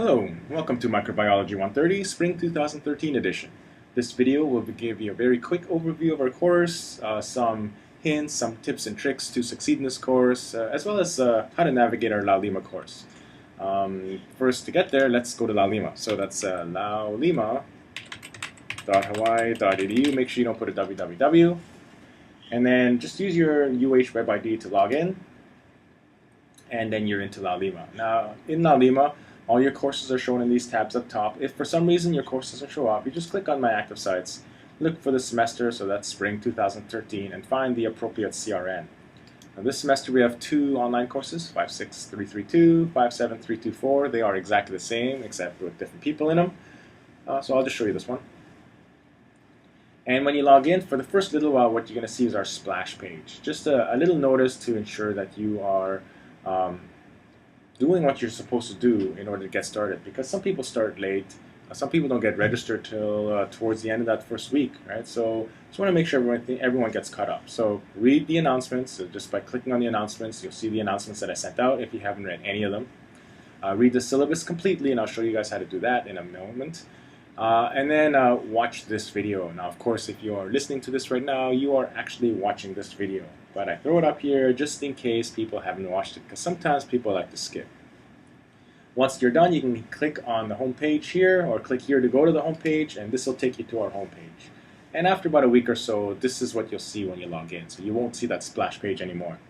Hello, welcome to Microbiology 130, Spring 2013 edition. This video will give you a very quick overview of our course, some hints, some tips and tricks to succeed in this course, as well as how to navigate our Laulima course. First, to get there, let's go to Laulima. So that's laulima.hawaii.edu. Make sure you don't put a www. And then just use your UH web ID to log in. And then you're into Laulima. Now, in Laulima, all your courses are shown in these tabs up top. If for some reason your course doesn't show up, you just click on My Active Sites, look for the semester, so that's Spring 2013, and find the appropriate CRN. Now this semester we have two online courses, 56332, 57324. They are exactly the same, except with different people in them. So I'll just show you this one. And when you log in, for the first little while, what you're going to see is our splash page. Just a little notice to ensure that you are doing what you're supposed to do in order to get started, because some people start late, some people don't get registered till towards the end of that first week, right? So just want to make sure everyone gets caught up. So read the announcements. So just by clicking on the announcements, you'll see the announcements that I sent out if you haven't read any of them. Read the syllabus completely, and I'll show you guys how to do that in a moment. And then watch this video. Now, of course, if you are listening to this right now, you are actually watching this video. But I throw it up here just in case people haven't watched it, because sometimes people like to skip. Once you're done, you can click on the home page here, or click here to go to the home page, and this will take you to our home page. And after about a week or so, this is what you'll see when you log in. So you won't see that splash page anymore.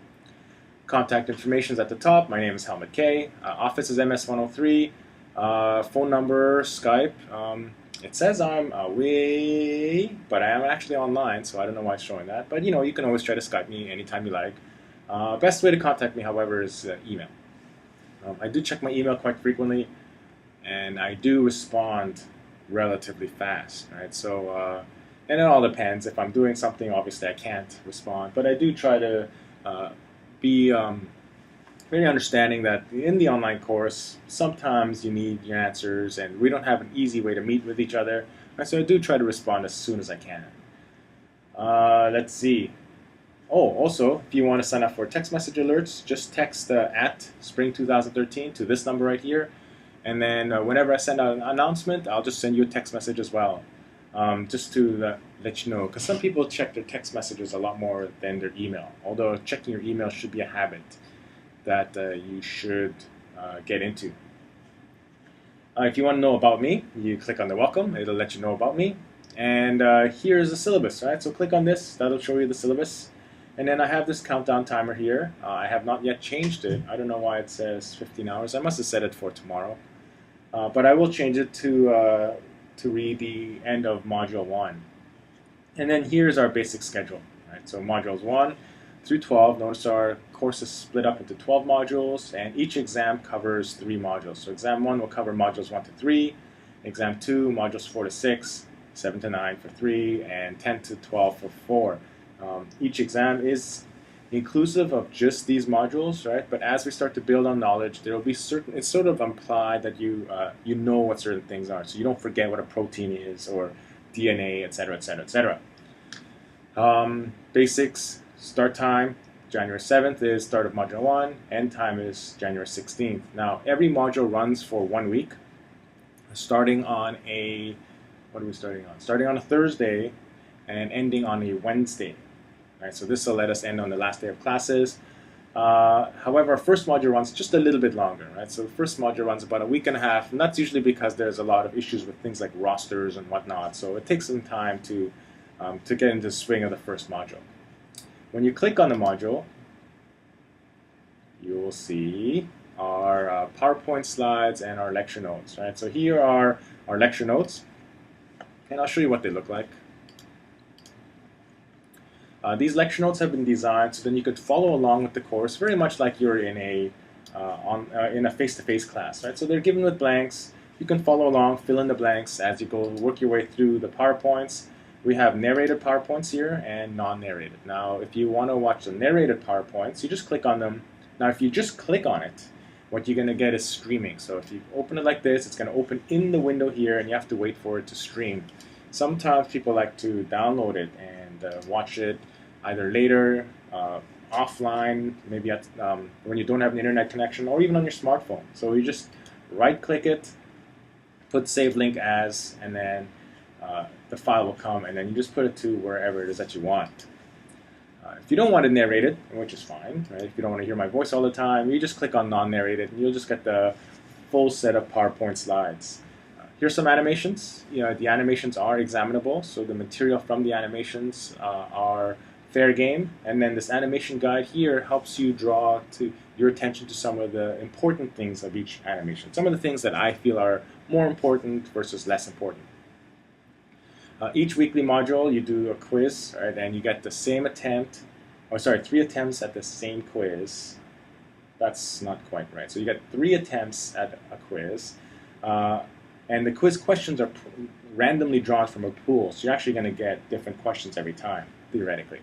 Contact information is at the top. My name is Helmut K. Office is MS103. Phone number, Skype. It says I'm away, but I am actually online, so I don't know why it's showing that. But you know, you can always try to Skype me anytime you like. Best way to contact me, however, is email. I do check my email quite frequently, and I do respond relatively fast, right? So, and it all depends. If I'm doing something, obviously I can't respond, but I do try to be very understanding that in the online course, sometimes you need your answers, and we don't have an easy way to meet with each other. And so I do try to respond as soon as I can. Let's see. Oh, also, if you want to sign up for text message alerts, just text at Spring 2013 to this number right here. And then whenever I send out an announcement, I'll just send you a text message as well. Just to let you know, because some people check their text messages a lot more than their email. Although checking your email should be a habit that you should get into. If you want to know about me, you click on the welcome. It'll let you know about me. And here's the syllabus, right? So click on this. That'll show you the syllabus. And then I have this countdown timer here. I have not yet changed it. I don't know why it says 15 hours. I must have set it for tomorrow. But I will change it to read the end of Module 1. And then here's our basic schedule, right? So Modules 1 through 12, notice our course is split up into 12 modules, and each exam covers 3 modules. So Exam 1 will cover Modules 1 to 3, Exam 2, Modules 4 to 6, 7 to 9 for 3, and 10 to 12 for 4. Each exam is inclusive of just these modules, right? But as we start to build on knowledge, there will be certain, it's sort of implied that you know what certain things are, so you don't forget what a protein is, or DNA, etc., etc., etc. Basics. Start time, January 7th is start of Module 1, end time is January 16th. Now, every module runs for 1 week, starting on a, what are we starting on? Starting on a Thursday and ending on a Wednesday. Right, so this will let us end on the last day of classes. However, our first module runs just a little bit longer, right? So the first module runs about a week and a half, and that's usually because there's a lot of issues with things like rosters and whatnot, so it takes some time to get into the swing of the first module. When you click on the module, you will see our PowerPoint slides and our lecture notes, right? So here are our lecture notes, and I'll show you what they look like. These lecture notes have been designed so then you could follow along with the course, very much like you're in a face-to-face class, right? So they're given with blanks. You can follow along, fill in the blanks as you go, work your way through the PowerPoints. We have narrated PowerPoints here and non-narrated. Now, if you want to watch the narrated PowerPoints, you just click on them. Now, if you just click on it, what you're going to get is streaming. So if you open it like this, it's going to open in the window here, and you have to wait for it to stream. Sometimes people like to download it and watch it either later, offline, maybe at, when you don't have an internet connection, or even on your smartphone. So you just right-click it, put save link as, and then the file will come, and then you just put it to wherever it is that you want. If you don't want it narrated, which is fine, right? If you don't want to hear my voice all the time, you just click on non-narrated, and you'll just get the full set of PowerPoint slides. Here's some animations. The animations are examinable, so the material from the animations are fair game. And then this animation guide here helps you draw to your attention to some of the important things of each animation. Some of the things that I feel are more important versus less important. Each weekly module, you do a quiz, right, and you get the same attempt, 3 attempts at the same quiz. That's not quite right. So you get 3 attempts at a quiz, and the quiz questions are randomly drawn from a pool. So you're actually going to get different questions every time, theoretically.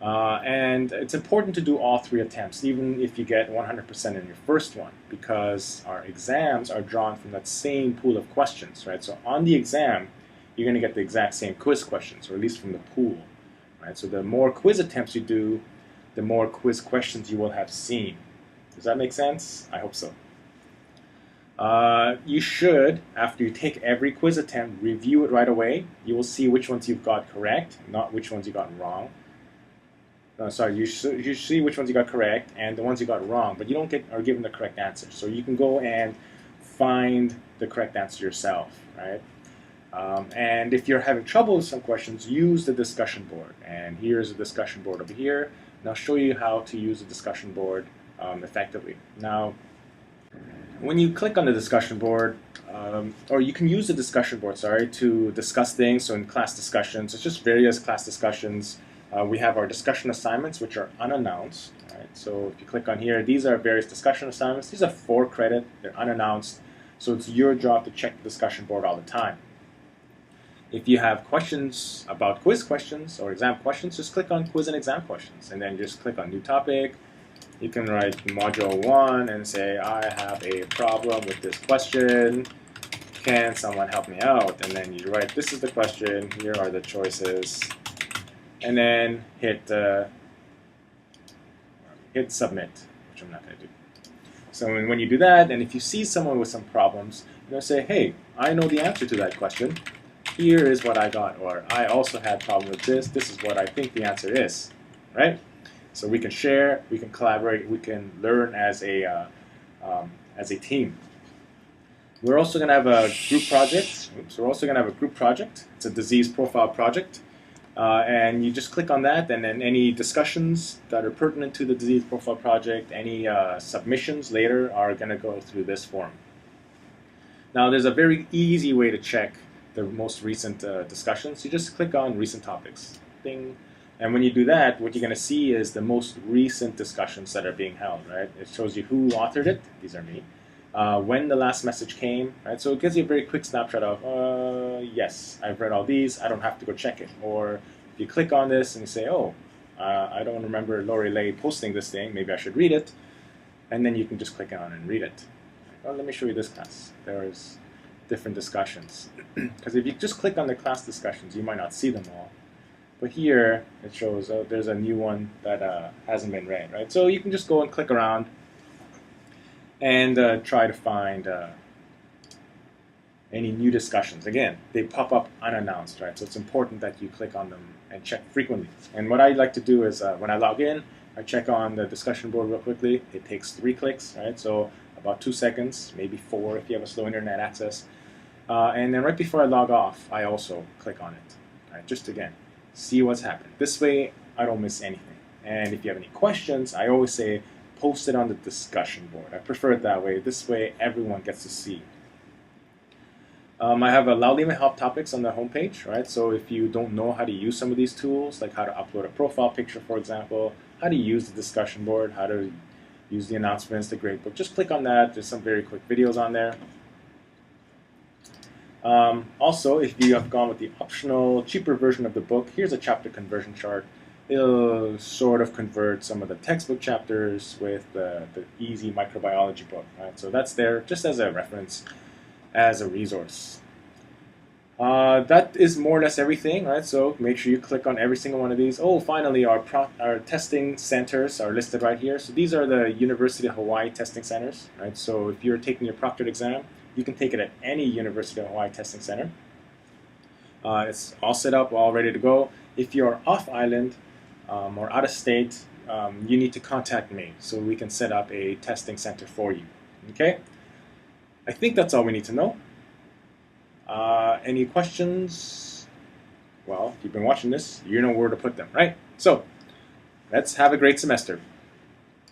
And it's important to do all 3 attempts, even if you get 100% in your first one, because our exams are drawn from that same pool of questions, right? So on the exam, you're going to get the exact same quiz questions, or at least from the pool, right? So the more quiz attempts you do, the more quiz questions you will have seen. Does that make sense? I hope so. You should, after you take every quiz attempt, review it right away. You will see which ones you've got correct, not which ones you got wrong. You see which ones you got correct and the ones you got wrong, but you don't are given the correct answer. So you can go and find the correct answer yourself, right? And if you're having trouble with some questions, use the discussion board. And here's a discussion board over here. And I'll show you how to use the discussion board effectively. Now, when you click on the discussion board, or you can use the discussion board, to discuss things. So in class discussions, it's just various class discussions. We have our discussion assignments, which are unannounced. Right? So if you click on here, these are various discussion assignments. These are 4 credit. They're unannounced. So it's your job to check the discussion board all the time. If you have questions about quiz questions or exam questions, just click on quiz and exam questions, and then just click on new topic. You can write module 1 and say, I have a problem with this question. Can someone help me out? And then you write, this is the question, here are the choices. And then hit submit, which I'm not going to do. So when you do that, and if you see someone with some problems, you're going to say, hey, I know the answer to that question. Here is what I got, or I also had a problem with this. This is what I think the answer is, right? So we can share, we can collaborate, we can learn as a team. We're also going to have a group project. It's a disease profile project. And you just click on that, and then any discussions that are pertinent to the disease profile project, any submissions later are going to go through this form. Now, there's a very easy way to check the most recent discussions. You just click on recent topics. Ding. And when you do that, what you're going to see is the most recent discussions that are being held, right? It shows you who authored it. These are me. When the last message came, right? So it gives you a very quick snapshot of, yes, I've read all these. I don't have to go check it. Or if you click on this and you say, I don't remember Lori Lay posting this thing. Maybe I should read it. And then you can just click on and read it. Well, let me show you this class. There's different discussions. Because if you just click on the class discussions, you might not see them all. But here, it shows there's a new one that hasn't been read, right? So you can just go and click around and try to find any new discussions. Again, they pop up unannounced, right? So it's important that you click on them and check frequently. And what I like to do is when I log in, I check on the discussion board real quickly. It takes 3 clicks, right? So about 2 seconds, maybe 4 if you have a slow internet access. And then right before I log off, I also click on it, right? Just again, see what's happened. This way, I don't miss anything. And if you have any questions, I always say, post it on the discussion board. I prefer it that way. This way, everyone gets to see. I have a Laulima help topics on the homepage, right? So if you don't know how to use some of these tools, like how to upload a profile picture, for example, how to use the discussion board, how to use the announcements, the gradebook, just click on that. There's some very quick videos on there. Also, if you have gone with the optional, cheaper version of the book, here's a chapter conversion chart. It'll sort of convert some of the textbook chapters with the easy microbiology book. Right? So that's there just as a reference, as a resource. That is more or less everything, right? So make sure you click on every single one of these. Oh, finally, our testing centers are listed right here. So these are the University of Hawaii testing centers, right? So if you're taking your proctored exam, You can take it at any University of Hawaii testing center. It's all set up, all ready to go. If you're off island or out of state, you need to contact me so we can set up a testing center for you. Okay? I think that's all we need to know. Any questions? Well, if you've been watching this, you know where to put them, right? So, let's have a great semester.